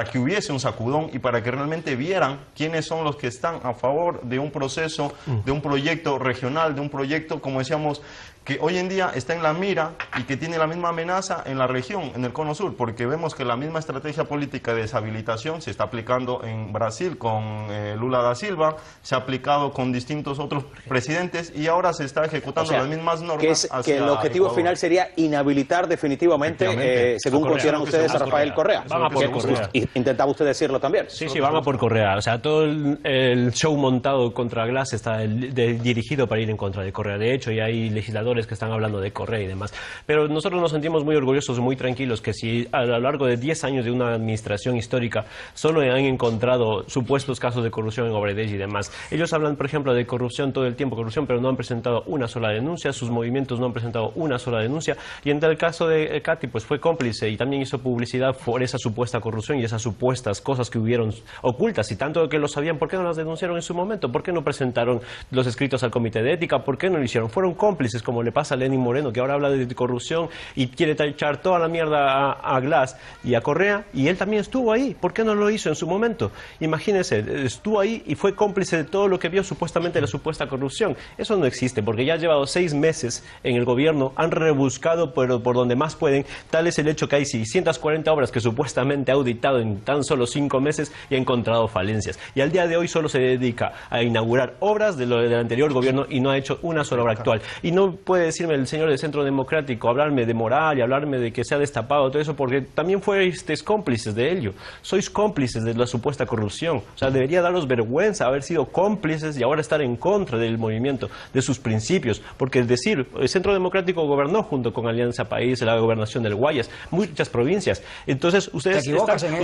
que hubiese un sacudón y para que realmente vieran quiénes son los que están a favor de un proceso, de un proyecto regional, de un proyecto, como decíamos, que hoy en día está en la mira y que tiene la misma amenaza en la región, en el Cono Sur, porque vemos que la misma estrategia política de deshabilitación se está aplicando en Brasil con Lula da Silva, se ha aplicado con distintos otros presidentes y ahora se está ejecutando las mismas normas. Que el objetivo final sería inhabilitar definitivamente, según consideran ustedes, a Rafael Correa. Van a por Correa. ¿Intentaba usted decirlo también? Sí, van a por Correa. O sea, todo el show montado contra Glass está dirigido para ir en contra de Correa. De hecho, ya hay legisladores que están hablando de Correa y demás. Pero nosotros nos sentimos muy orgullosos, muy tranquilos, que si a lo largo de 10 años de una administración histórica solo han encontrado supuestos casos de corrupción en Odebrecht y demás. Ellos hablan, por ejemplo, de corrupción todo el tiempo, corrupción, pero no han presentado una sola denuncia, sus movimientos no han presentado una sola denuncia, y en el caso de Katy, pues fue cómplice y también hizo publicidad por esa supuesta corrupción y esas supuestas cosas que hubieron ocultas, y tanto que lo sabían, ¿por qué no las denunciaron en su momento? ¿Por qué no presentaron los escritos al Comité de Ética? ¿Por qué no lo hicieron? Fueron cómplices, como le pasa a Lenín Moreno, que ahora habla de corrupción y quiere echar toda la mierda a Glass y a Correa, y él también estuvo ahí. ¿Por qué no lo hizo en su momento? Imagínense, estuvo ahí y fue cómplice de todo lo que vio supuestamente la supuesta corrupción. Eso no existe, porque ya ha llevado 6 meses en el gobierno, han rebuscado por donde más pueden. Tal es el hecho que hay 640 obras que supuestamente ha auditado en tan solo 5 meses y ha encontrado falencias. Y al día de hoy solo se dedica a inaugurar obras del anterior gobierno y no ha hecho una sola obra actual. Y no puede decirme el señor del Centro Democrático, hablarme de moral y hablarme de que se ha destapado todo eso, porque también fuisteis cómplices de ello. Sois cómplices de la supuesta corrupción. O sea, debería daros vergüenza haber sido cómplices y ahora estar en contra del movimiento, de sus principios. Porque es decir, el Centro Democrático gobernó junto con Alianza País, la gobernación del Guayas, muchas provincias. Entonces, ustedes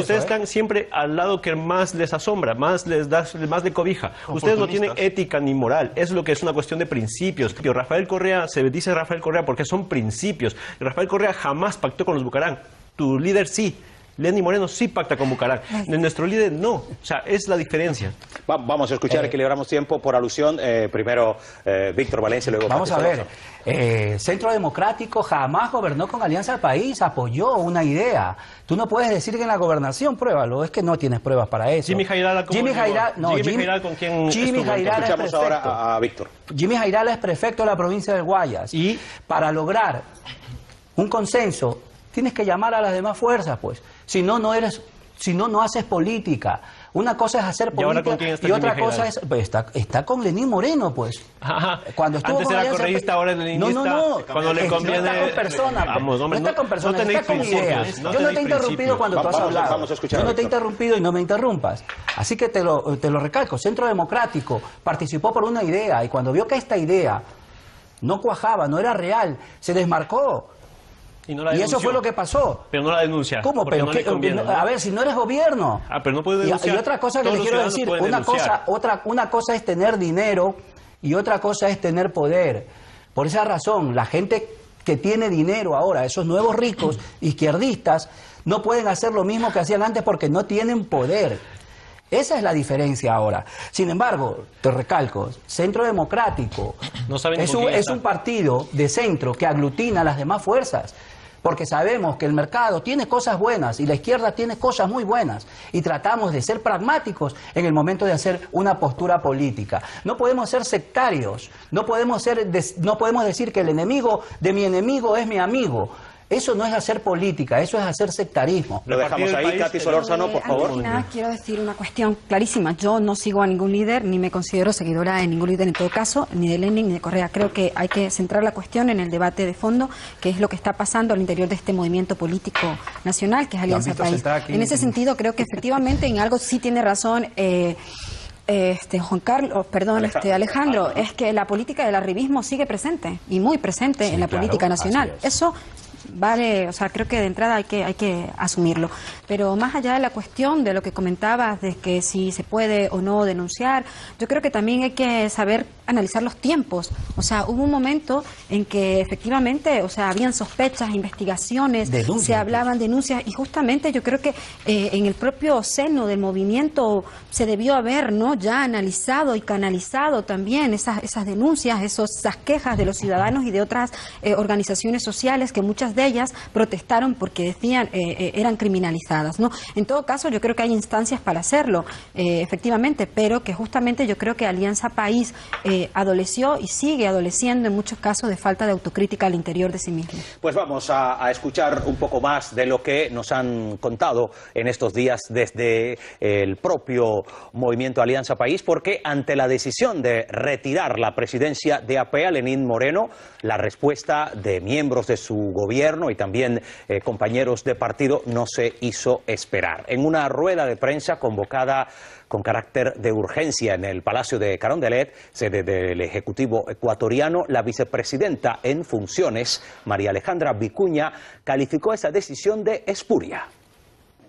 están siempre al lado que más les asombra, más les cobija. Ustedes no tienen ética ni moral. Es lo que es una cuestión de principios. Rafael Correa, se dice Rafael Correa porque son principios. Rafael Correa jamás pactó con los Bucarán. Tu líder sí. Lenín Moreno sí pacta con Bucarán. Nuestro líder no. O sea, es la diferencia. Vamos a escuchar, equilibramos tiempo por alusión. Primero Víctor Valencia, luego... Vamos a ver. Centro Democrático jamás gobernó con Alianza País, apoyó una idea. Tú no puedes decir que en la gobernación, pruébalo, es que no tienes pruebas para eso. Jimmy Jairala, ¿con quién escuchamos ahora a Víctor. Jimmy Jairala es prefecto de la provincia del Guayas. Y para lograr un consenso, tienes que llamar a las demás fuerzas, pues. Si no, no eres Si no, no haces política. Una cosa es hacer ¿Y ahora con política quién está y otra Jimmy cosa Hidalgo? es... Pues está con Lenín Moreno, pues. Ajá. Cuando estuvo Antes con era Alianza correísta, País- ahora es leninista. No. Cuando le conviene... No está con personas. Vamos, hombre, no está con personas, tenéis está con principios, ideas. no Yo no te he tenéis interrumpido principios. cuando tú has hablado. Vamos a escuchar, Yo no te he Víctor. interrumpido y no me interrumpas. Así que te lo recalco. Centro Democrático participó por una idea y cuando vio que esta idea no cuajaba, no era real, se desmarcó. Y no la Y eso denunció. fue lo que pasó. Pero no la denuncia. ¿Cómo? Porque Pero no le conviene, ¿no? a ver, si no eres gobierno. Ah, pero no puede denunciar. Y otra cosa que Todos le los quiero ciudadanos decir, pueden una cosa es tener dinero y otra cosa es tener poder. Por esa razón, la gente que tiene dinero ahora, esos nuevos ricos izquierdistas, no pueden hacer lo mismo que hacían antes porque no tienen poder. Esa es la diferencia ahora. Sin embargo, te recalco, Centro Democrático No saben es con quién es está. un partido de centro que aglutina a las demás fuerzas. Porque sabemos que el mercado tiene cosas buenas y la izquierda tiene cosas muy buenas. Y tratamos de ser pragmáticos en el momento de hacer una postura política. No podemos ser sectarios, no podemos decir que el enemigo de mi enemigo es mi amigo. Eso no es hacer política, eso es hacer sectarismo. Lo dejamos Repartir el ahí, país, Katy Solórzano, por favor. Antes que nada, quiero decir una cuestión clarísima. Yo no sigo a ningún líder, ni me considero seguidora de ningún líder en todo caso, ni de Lenin ni de Correa. Creo que hay que centrar la cuestión en el debate de fondo, que es lo que está pasando al interior de este movimiento político nacional, que es Alianza visto País. sentada aquí? En ese sentido, creo que efectivamente en algo sí tiene razón Juan Carlos, perdón, Alejandro, es que la política del arribismo sigue presente y muy presente en la claro, política nacional. así es. Eso vale, o sea, creo que de entrada hay que asumirlo. Pero más allá de la cuestión de lo que comentabas, de que si se puede o no denunciar, yo creo que también hay que saber analizar los tiempos. O sea, hubo un momento en que efectivamente, o sea, habían sospechas, investigaciones, Denuncias. se hablaban denuncias y justamente yo creo que en el propio seno del movimiento se debió haber, ¿no?, ya analizado y canalizado también esas denuncias, esas quejas de los ciudadanos y de otras organizaciones sociales que muchas de ellas protestaron porque decían eran criminalizadas, ¿no? En todo caso, yo creo que hay instancias para hacerlo, efectivamente, pero que justamente yo creo que Alianza País adoleció y sigue adoleciendo en muchos casos de falta de autocrítica al interior de sí mismo. Pues vamos a escuchar un poco más de lo que nos han contado en estos días desde el propio movimiento Alianza País, porque ante la decisión de retirar la presidencia de AP a Lenín Moreno, la respuesta de miembros de su gobierno y también compañeros de partido no se hizo esperar. En una rueda de prensa convocada con carácter de urgencia en el Palacio de Carondelet, sede del Ejecutivo ecuatoriano, la vicepresidenta en funciones, María Alejandra Vicuña, calificó esa decisión de espuria.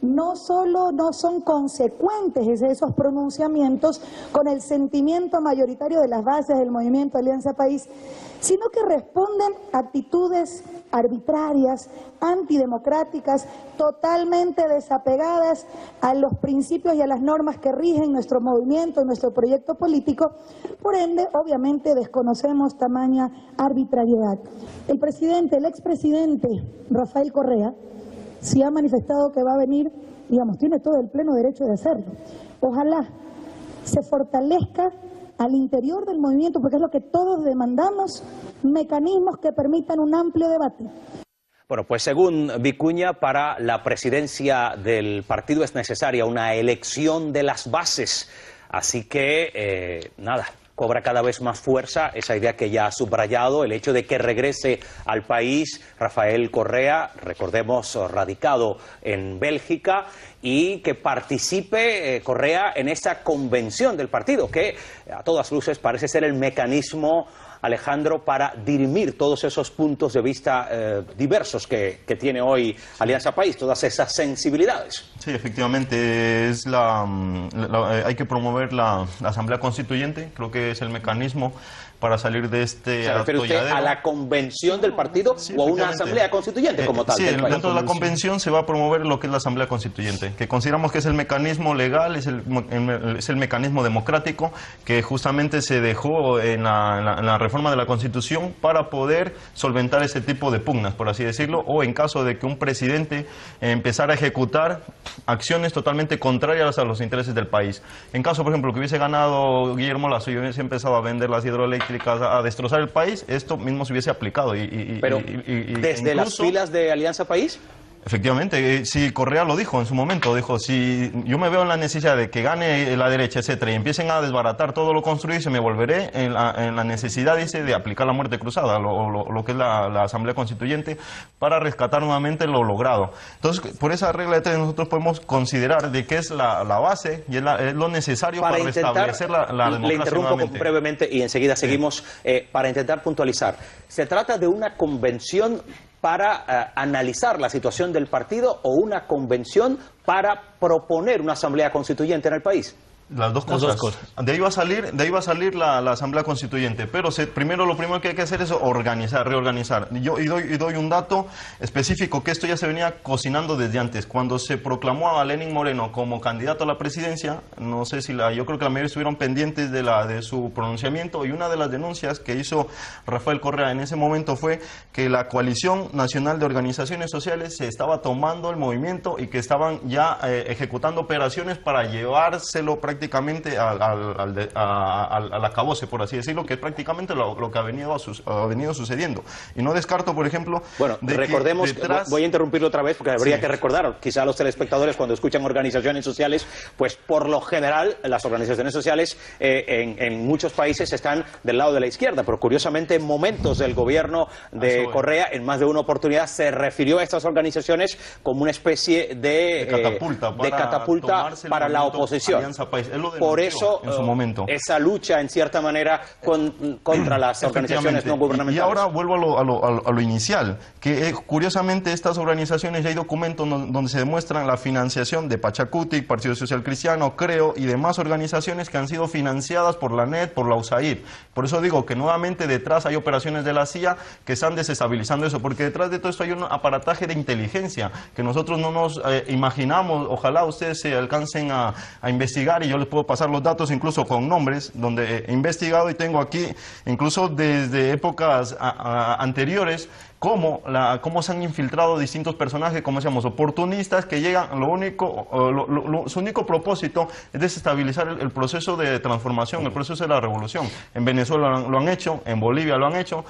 No solo no son consecuentes esos pronunciamientos con el sentimiento mayoritario de las bases del movimiento Alianza País, sino que responden a actitudes arbitrarias, antidemocráticas, totalmente desapegadas a los principios y a las normas que rigen nuestro movimiento, nuestro proyecto político. Por ende, obviamente desconocemos tamaña arbitrariedad. El expresidente Rafael Correa, sí ha manifestado que va a venir, digamos, tiene todo el pleno derecho de hacerlo. Ojalá se fortalezca al interior del movimiento, porque es lo que todos demandamos, mecanismos que permitan un amplio debate. Bueno, pues según Vicuña, para la presidencia del partido es necesaria una elección de las bases. Así que, nada, cobra cada vez más fuerza esa idea que ya ha subrayado, el hecho de que regrese al país Rafael Correa, recordemos, radicado en Bélgica, y que participe Correa en esa convención del partido, que a todas luces parece ser el mecanismo, Alejandro, para dirimir todos esos puntos de vista diversos que tiene hoy Alianza País, todas esas sensibilidades. Sí, efectivamente, hay que promover la Asamblea Constituyente, creo que es el mecanismo para salir de este ¿Se refiere usted atolladero. a la convención del partido Sí, o a una efectivamente. asamblea constituyente como tal? Sí, del país? dentro de la convención se va a promover lo que es la Asamblea Constituyente, que consideramos que es el mecanismo legal, es el mecanismo democrático que justamente se dejó en la reforma de la Constitución para poder solventar ese tipo de pugnas, por así decirlo, o en caso de que un presidente empezara a ejecutar acciones totalmente contrarias a los intereses del país. En caso, por ejemplo, que hubiese ganado Guillermo Lasso y hubiese empezado a vender las hidroeléctricas, a destrozar el país, esto mismo se hubiese aplicado. Pero desde las incluso, filas de Alianza País. Efectivamente, si Correa lo dijo en su momento, dijo, si yo me veo en la necesidad de que gane la derecha, etcétera, y empiecen a desbaratar todo lo construido, se me volveré en la necesidad, dice, de aplicar la muerte cruzada, lo que es la Asamblea Constituyente, para rescatar nuevamente lo logrado. Entonces, por esa regla de tres, nosotros podemos considerar de que es la base y es lo necesario para restablecer la democracia. Le interrumpo nuevamente brevemente y enseguida seguimos para intentar puntualizar. ¿Se trata de una convención para analizar la situación del partido o una convención para proponer una asamblea constituyente en el país? Las dos cosas. De ahí va a salir la Asamblea Constituyente, pero lo primero que hay que hacer es reorganizar. Y doy un dato específico, que esto ya se venía cocinando desde antes. Cuando se proclamó a Lenín Moreno como candidato a la presidencia, no sé si yo creo que la mayoría estuvieron pendientes de su pronunciamiento, y una de las denuncias que hizo Rafael Correa en ese momento fue que la Coalición Nacional de Organizaciones Sociales se estaba tomando el movimiento y que estaban ya ejecutando operaciones para llevárselo prácticamente al acabose, por así decirlo, que es prácticamente lo que ha venido sucediendo. Y no descarto, por ejemplo... Bueno, recordemos, voy a interrumpirlo otra vez porque habría que recordar, quizá los telespectadores cuando escuchan organizaciones sociales, pues por lo general las organizaciones sociales en muchos países están del lado de la izquierda, pero curiosamente en momentos del gobierno de Correa, en más de una oportunidad se refirió a estas organizaciones como una especie de catapulta para la oposición. Por eso, en su momento, esa lucha, en cierta manera, contra las organizaciones no gubernamentales. Y ahora vuelvo a lo inicial, que curiosamente estas organizaciones, ya hay documentos donde se demuestran la financiación de Pachacutic, Partido Social Cristiano, Creo, y demás organizaciones que han sido financiadas por la NET, por la USAID. Por eso digo que nuevamente detrás hay operaciones de la CIA que están desestabilizando eso, porque detrás de todo esto hay un aparataje de inteligencia que nosotros no nos imaginamos. Ojalá ustedes se alcancen a investigar, y yo les puedo pasar los datos incluso con nombres, donde he investigado y tengo aquí, incluso desde épocas anteriores, cómo se han infiltrado distintos personajes, como decíamos, oportunistas que llegan, su único propósito es desestabilizar el proceso de transformación, el proceso de la revolución. En Venezuela lo han hecho, en Bolivia lo han hecho,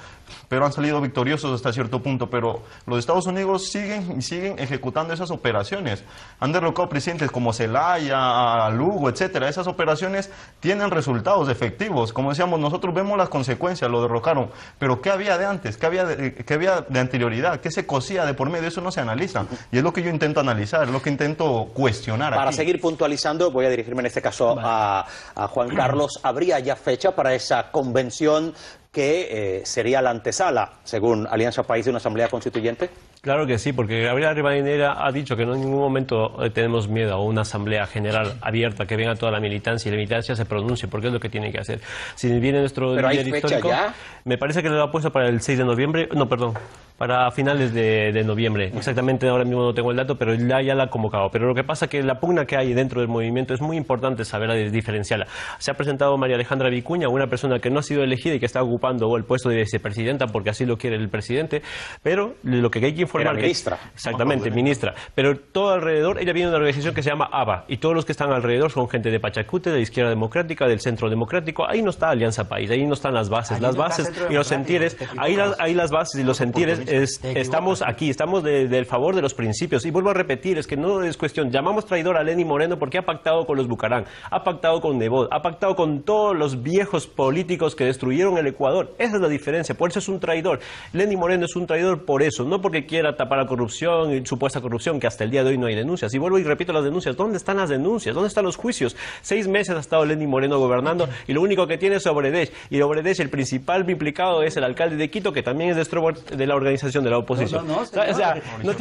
pero han salido victoriosos hasta cierto punto. Pero los Estados Unidos siguen ejecutando esas operaciones. Han derrocado presidentes como Zelaya, Lugo, etcétera. Esas operaciones tienen resultados efectivos. Como decíamos, nosotros vemos las consecuencias, lo derrocaron. Pero ¿qué había de antes? ¿Qué había de anterioridad? ¿Qué se cosía de por medio? Eso no se analiza. Y es lo que yo intento analizar, es lo que intento cuestionar. Para seguir puntualizando, voy a dirigirme en este caso a Juan Carlos. ¿Habría ya fecha para esa convención que sería la antesala, según Alianza País, de una asamblea constituyente? Claro que sí, porque Gabriela Rivadeneira ha dicho que no en ningún momento tenemos miedo a una asamblea general abierta, que venga toda la militancia y la militancia se pronuncie, porque es lo que tiene que hacer. Si viene nuestro líder histórico, ¿ya? Me parece que lo ha puesto para el 6 de noviembre, no, perdón, para finales de noviembre. Exactamente, ahora mismo no tengo el dato, pero ya la ha convocado. Pero lo que pasa es que la pugna que hay dentro del movimiento es muy importante saber diferenciarla. Se ha presentado María Alejandra Vicuña, una persona que no ha sido elegida y que está ocupando el puesto de vicepresidenta porque así lo quiere el presidente, pero lo que hay que informar... Era ministra. Exactamente, ministra. Pero todo alrededor, ella viene de una organización que se llama ABA, y todos los que están alrededor son gente de Pachacute, de la Izquierda Democrática, del Centro Democrático. Ahí no está Alianza País, ahí no están las bases. Las bases y los sentires, ahí las bases y los sentires, estamos aquí, estamos del favor de los principios. Y vuelvo a repetir, es que no es cuestión, llamamos traidor a Lenín Moreno porque ha pactado con los Bucarán, ha pactado con Nebot, ha pactado con todos los viejos políticos que destruyeron el Ecuador. Esa es la diferencia, por eso es un traidor. Lenín Moreno es un traidor por eso, no porque quiera tapar la corrupción y supuesta corrupción, que hasta el día de hoy no hay denuncias. Y vuelvo y repito las denuncias. ¿Dónde están las denuncias? ¿Dónde están los juicios? 6 meses ha estado Lenín Moreno gobernando y lo único que tiene es Obredech. Y Obredech, el principal implicado es el alcalde de Quito, que también es de la organización de la oposición. No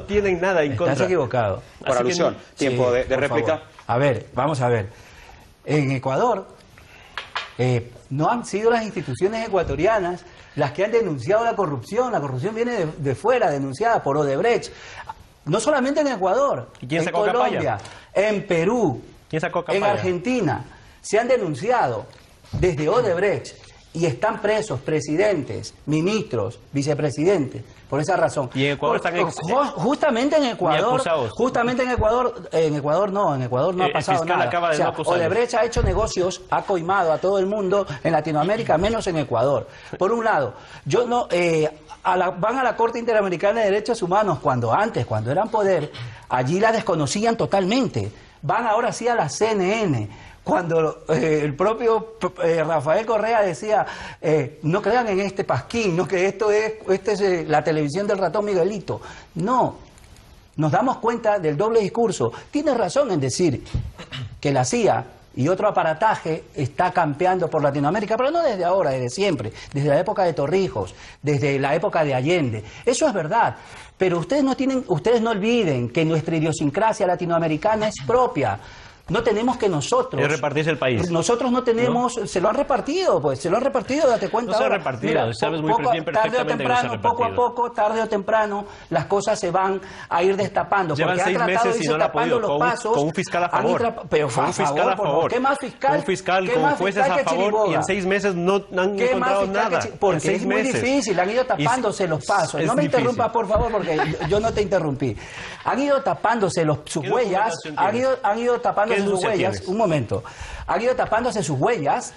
tienen nada en contra. Estás equivocado. Por alusión. Tiempo de réplica. Favor. A ver, vamos a ver. En Ecuador no han sido las instituciones ecuatorianas las que han denunciado la corrupción. La corrupción viene de fuera, denunciada por Odebrecht. No solamente en Ecuador, en Colombia, en Perú, en Argentina. Se han denunciado desde Odebrecht y están presos presidentes, ministros, vicepresidentes, por esa razón. Y en Ecuador están justamente en Ecuador, en Ecuador no ha pasado nada. O sea, Odebrecht ha hecho negocios, ha coimado a todo el mundo en Latinoamérica, menos en Ecuador. Por un lado, yo no van a la Corte Interamericana de Derechos Humanos cuando eran poder, allí la desconocían totalmente. Van ahora sí a la CNN. Cuando el propio Rafael Correa decía, no crean en este pasquín, no, que esta es la televisión del ratón Miguelito. No, nos damos cuenta del doble discurso. Tiene razón en decir que la CIA y otro aparataje está campeando por Latinoamérica, pero no desde ahora, desde siempre, desde la época de Torrijos, desde la época de Allende. Eso es verdad, pero ustedes no olviden que nuestra idiosincrasia latinoamericana es propia. No tenemos que nosotros... Es repartirse el país. Nosotros no tenemos... ¿No? Se lo han repartido, date cuenta. No se ha ahora. repartido, Mira, sabes muy bien perfectamente que no se ha repartido. Poco a poco, tarde o temprano, las cosas se van a ir destapando. Llevan porque 6 meses y no la ha podido, con un fiscal a favor. Pero con un fiscal a favor. ¿Qué más fiscal? Un fiscal con jueces a favor y en 6 meses no han encontrado nada. Porque es muy difícil, han ido tapándose los pasos. No me interrumpas, por favor, porque yo no te interrumpí. Han ido tapándose sus huellas, han ido tapándose sus huellas. Un momento. Han ido tapándose sus huellas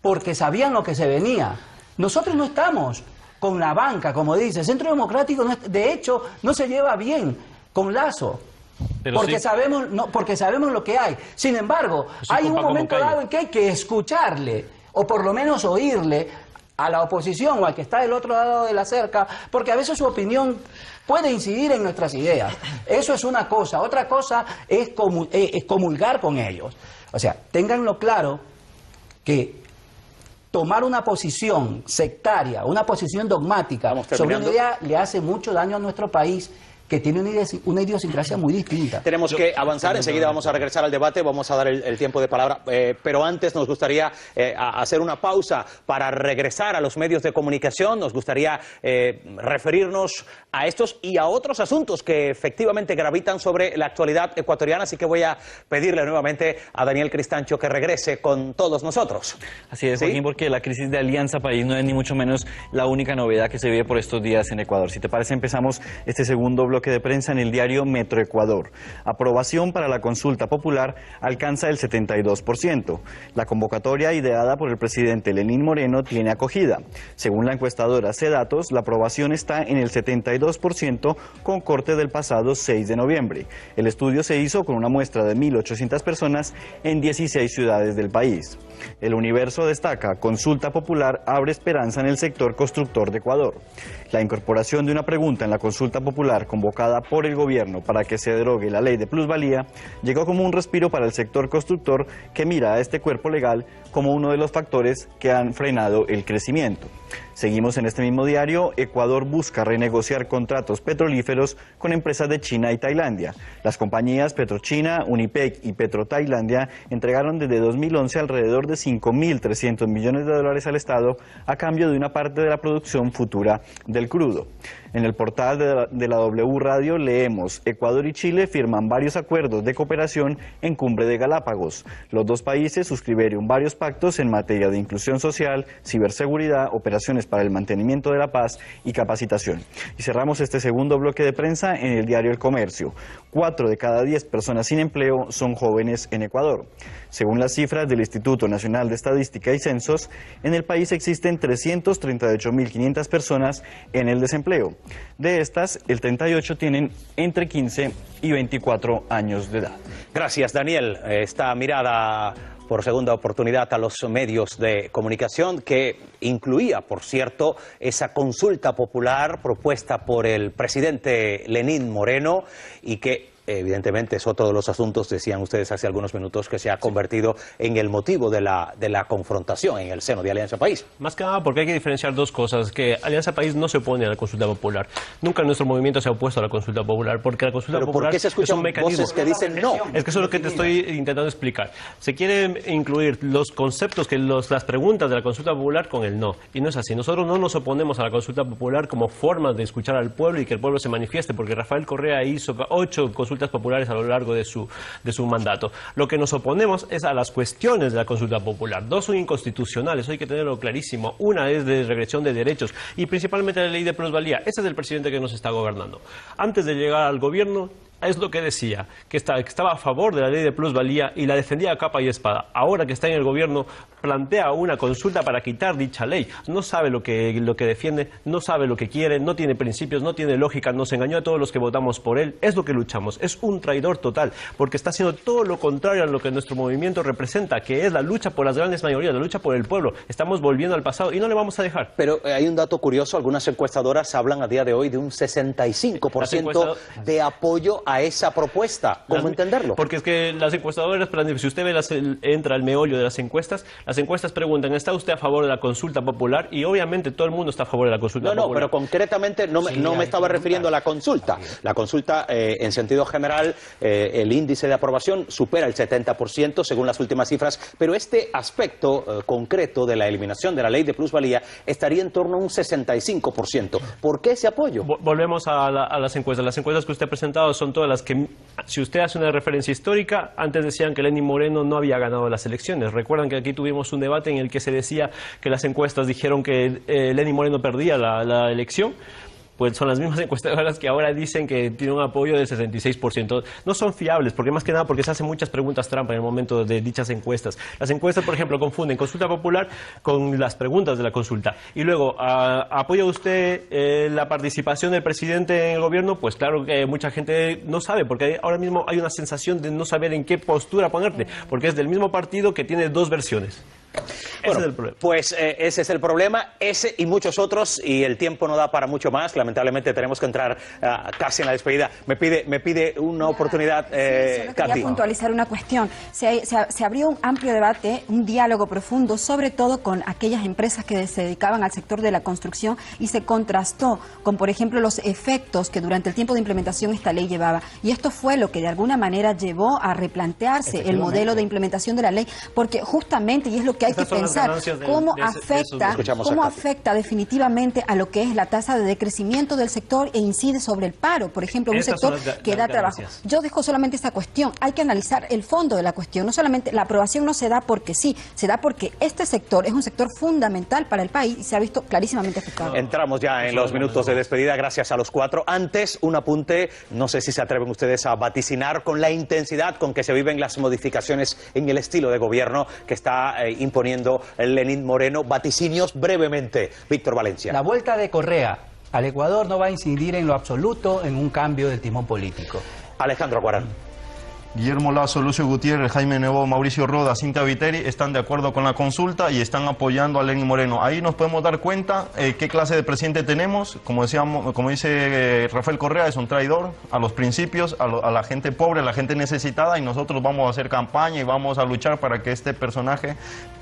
porque sabían lo que se venía. Nosotros no estamos con la banca, como dice. Centro Democrático, de hecho, no se lleva bien con Lazo. Porque sabemos lo que hay. Sin embargo, hay un momento dado en que hay que escucharle, o por lo menos oírle, a la oposición o al que está del otro lado de la cerca, porque a veces su opinión puede incidir en nuestras ideas. Eso es una cosa. Otra cosa es comulgar con ellos. O sea, ténganlo claro que tomar una posición sectaria, una posición dogmática sobre una idea le hace mucho daño a nuestro país, que tiene una idiosincrasia muy distinta. Tenemos que avanzar, enseguida vamos a regresar al debate, vamos a dar el tiempo de palabra, pero antes nos gustaría hacer una pausa para regresar a los medios de comunicación. Nos gustaría referirnos a estos y a otros asuntos que efectivamente gravitan sobre la actualidad ecuatoriana, así que voy a pedirle nuevamente a Daniel Cristancho que regrese con todos nosotros. Así es, Joaquín, porque la crisis de Alianza País no es ni mucho menos la única novedad que se vive por estos días en Ecuador. Si te parece, empezamos este segundo bloque de prensa en el diario Metro Ecuador. Aprobación para la consulta popular alcanza el 72%. La convocatoria ideada por el presidente Lenín Moreno tiene acogida. Según la encuestadora C-Datos, la aprobación está en el 72% con corte del pasado 6 de noviembre. El estudio se hizo con una muestra de 1.800 personas en 16 ciudades del país. El Universo destaca: consulta popular abre esperanza en el sector constructor de Ecuador. La incorporación de una pregunta en la consulta popular convocada por el gobierno para que se derogue la ley de plusvalía llegó como un respiro para el sector constructor, que mira a este cuerpo legal como uno de los factores que han frenado el crecimiento. Seguimos en este mismo diario. Ecuador busca renegociar contratos petrolíferos con empresas de China y Tailandia. Las compañías Petrochina, Unipec y Petrotailandia entregaron desde 2011 alrededor de 5.300 millones de dólares al Estado a cambio de una parte de la producción futura del crudo. En el portal de la W Radio leemos: Ecuador y Chile firman varios acuerdos de cooperación en Cumbre de Galápagos. Los dos países suscribieron varios pactos en materia de inclusión social, ciberseguridad, operaciones para el mantenimiento de la paz y capacitación. Y cerramos este segundo bloque de prensa en el diario El Comercio. 4 de cada 10 personas sin empleo son jóvenes en Ecuador. Según las cifras del Instituto Nacional de Estadística y Censos, en el país existen 338.500 personas en el desempleo. De estas, el 38 tienen entre 15 y 24 años de edad. Gracias, Daniel. Esta mirada por segunda oportunidad a los medios de comunicación, que incluía, por cierto, esa consulta popular propuesta por el presidente Lenín Moreno y que evidentemente es otro de los asuntos, decían ustedes hace algunos minutos, que se ha convertido en el motivo de la confrontación en el seno de Alianza País. Más que nada porque hay que diferenciar dos cosas, que Alianza País no se opone a la consulta popular. Nunca nuestro movimiento se ha opuesto a la consulta popular, porque la consulta popular es un mecanismo. Voces que dicen no? Es que eso es lo que te estoy intentando explicar. Se quiere incluir los conceptos, las preguntas de la consulta popular con el no, y no es así. Nosotros no nos oponemos a la consulta popular como forma de escuchar al pueblo y que el pueblo se manifieste, porque Rafael Correa hizo 8 consultas consultas populares a lo largo de su mandato. Lo que nos oponemos es a las cuestiones de la consulta popular. Dos son inconstitucionales, hay que tenerlo clarísimo. Una es de regresión de derechos y principalmente la ley de plusvalía. Ese es el presidente que nos está gobernando. Antes de llegar al gobierno, es lo que decía, que estaba a favor de la ley de plusvalía y la defendía a capa y espada. Ahora que está en el gobierno, plantea una consulta para quitar dicha ley. No sabe lo que defiende, no sabe lo que quiere, no tiene principios, no tiene lógica, nos engañó a todos los que votamos por él. Es lo que luchamos, es un traidor total, porque está haciendo todo lo contrario a lo que nuestro movimiento representa, que es la lucha por las grandes mayorías, la lucha por el pueblo. Estamos volviendo al pasado y no le vamos a dejar. Pero hay un dato curioso, algunas encuestadoras hablan a día de hoy de un 65% de apoyo a esa propuesta. ¿Cómo entenderlo? Porque es que las encuestadoras, si usted entra al meollo de las encuestas preguntan, ¿está usted a favor de la consulta popular? Y obviamente todo el mundo está a favor de la consulta popular. No, pero concretamente no me estaba refiriendo a la consulta. La consulta, en sentido general, el índice de aprobación supera el 70% según las últimas cifras, pero este aspecto concreto de la eliminación de la ley de plusvalía estaría en torno a un 65%. ¿Por qué ese apoyo? Volvemos a las encuestas. Las encuestas que usted ha presentado son todas las que, si usted hace una referencia histórica, antes decían que Lenín Moreno no había ganado las elecciones. Recuerdan que aquí tuvimos un debate en el que se decía que las encuestas dijeron que Lenín Moreno perdía la elección. Pues son las mismas encuestadoras que ahora dicen que tiene un apoyo del 66%. No son fiables, porque más que nada porque se hacen muchas preguntas trampa en el momento de dichas encuestas. Las encuestas, por ejemplo, confunden consulta popular con las preguntas de la consulta. Y luego, ¿apoya usted la participación del presidente en el gobierno? Pues claro que mucha gente no sabe, porque ahora mismo hay una sensación de no saber en qué postura ponerte, porque es del mismo partido que tiene dos versiones. Ese es el problema. Pues ese es el problema, ese y muchos otros, y el tiempo no da para mucho más. Lamentablemente tenemos que entrar casi en la despedida. Me pide una oportunidad, solo Katy. Quería puntualizar una cuestión. Se abrió un amplio debate, un diálogo profundo, sobre todo con aquellas empresas que se dedicaban al sector de la construcción, y se contrastó con, por ejemplo, los efectos que durante el tiempo de implementación esta ley llevaba. Y esto fue lo que de alguna manera llevó a replantearse el modelo de implementación de la ley, porque justamente, y es lo que hay que pensar, cómo afecta definitivamente a lo que es la tasa de decrecimiento del sector e incide sobre el paro, por ejemplo, un sector que da trabajo. Yo dejo solamente esta cuestión, hay que analizar el fondo de la cuestión, no solamente la aprobación no se da porque sí, se da porque este sector es un sector fundamental para el país y se ha visto clarísimamente afectado. Entramos ya en los minutos de despedida, gracias a los cuatro. Antes, un apunte, no sé si se atreven ustedes a vaticinar con la intensidad con que se viven las modificaciones en el estilo de gobierno que está imponiendo Lenín Moreno. Vaticinios brevemente, Víctor Valencia. La vuelta de Correa al Ecuador no va a incidir en lo absoluto en un cambio del timón político. Alejandro Guarán. Guillermo Lasso, Lucio Gutiérrez, Jaime Nebot, Mauricio Roda, Cintia Viteri están de acuerdo con la consulta y están apoyando a Lenín Moreno. Ahí nos podemos dar cuenta qué clase de presidente tenemos. Como dice Rafael Correa, es un traidor a los principios, a la gente pobre, a la gente necesitada, y nosotros vamos a hacer campaña y vamos a luchar para que este personaje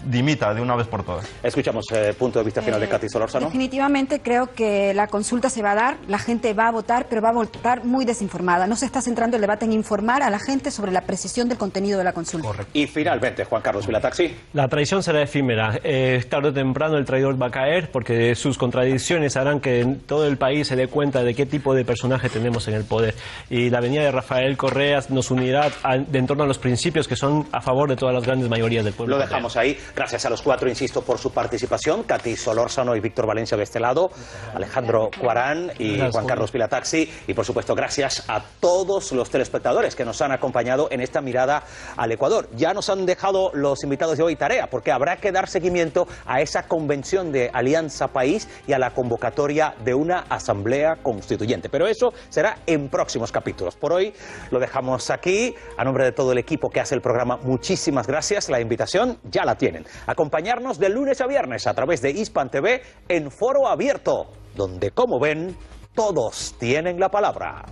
dimita de una vez por todas. Escuchamos el punto de vista final de Katy Solórzano. Definitivamente creo que la consulta se va a dar, la gente va a votar, pero va a votar muy desinformada. No se está centrando el debate en informar a la gente sobre la precisión del contenido de la consulta. Correcto. Y finalmente, Juan Carlos Vilataxi. La traición será efímera. Tarde o temprano el traidor va a caer, porque sus contradicciones harán que todo el país se dé cuenta de qué tipo de personaje tenemos en el poder. Y la venida de Rafael Correa nos unirá en torno a los principios que son a favor de todas las grandes mayorías del pueblo. Lo dejamos ahí. Gracias a los cuatro, insisto, por su participación. Katy Solórzano y Víctor Valencia de este lado, Alejandro Guarán y Juan Carlos Vilataxi. Y por supuesto, gracias a todos los telespectadores que nos han acompañado en esta mirada al Ecuador. Ya nos han dejado los invitados de hoy tarea, porque habrá que dar seguimiento a esa convención de Alianza País y a la convocatoria de una asamblea constituyente. Pero eso será en próximos capítulos. Por hoy lo dejamos aquí. A nombre de todo el equipo que hace el programa, muchísimas gracias. La invitación ya la tienen. Acompañarnos de lunes a viernes a través de Hispan TV en Foro Abierto, donde, como ven, todos tienen la palabra.